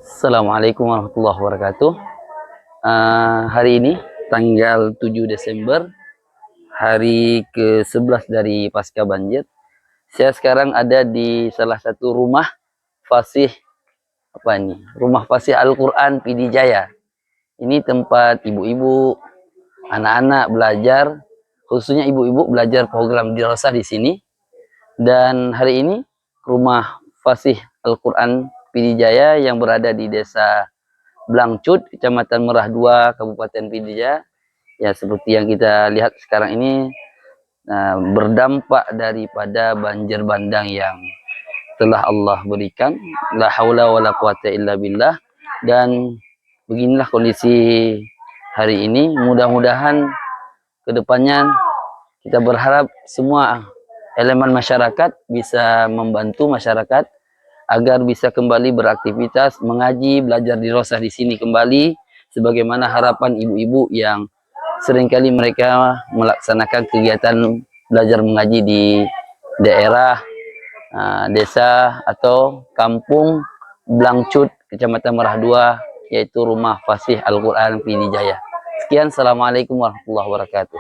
Assalamualaikum warahmatullahi wabarakatuh. Hari ini tanggal 7 Desember, hari ke-11 dari pasca banjir. Saya sekarang ada di salah satu rumah fasih Rumah fasih Al-Qur'an PD Jaya. Ini tempat ibu-ibu, anak-anak belajar, khususnya ibu-ibu belajar program dirasah di sini. Dan hari ini rumah fasih Al-Qur'an PD Jaya yang berada di Desa Blangcut, Kecamatan Merah 2, Kabupaten Pidijaya. Ya, seperti yang kita lihat sekarang ini, berdampak daripada banjir bandang yang telah Allah berikan. La haula wala quwata illa billah. Dan beginilah kondisi hari ini. Mudah-mudahan kedepannya kita berharap semua elemen masyarakat bisa membantu masyarakat agar bisa kembali beraktivitas, mengaji, belajar di Rosah di sini kembali, sebagaimana harapan ibu-ibu yang seringkali mereka melaksanakan kegiatan belajar mengaji di daerah, desa atau kampung Blangcut, Kecamatan Merah 2, yaitu Rumah Fasih Al-Qur'an PD Jaya. Sekian, Assalamualaikum warahmatullahi wabarakatuh.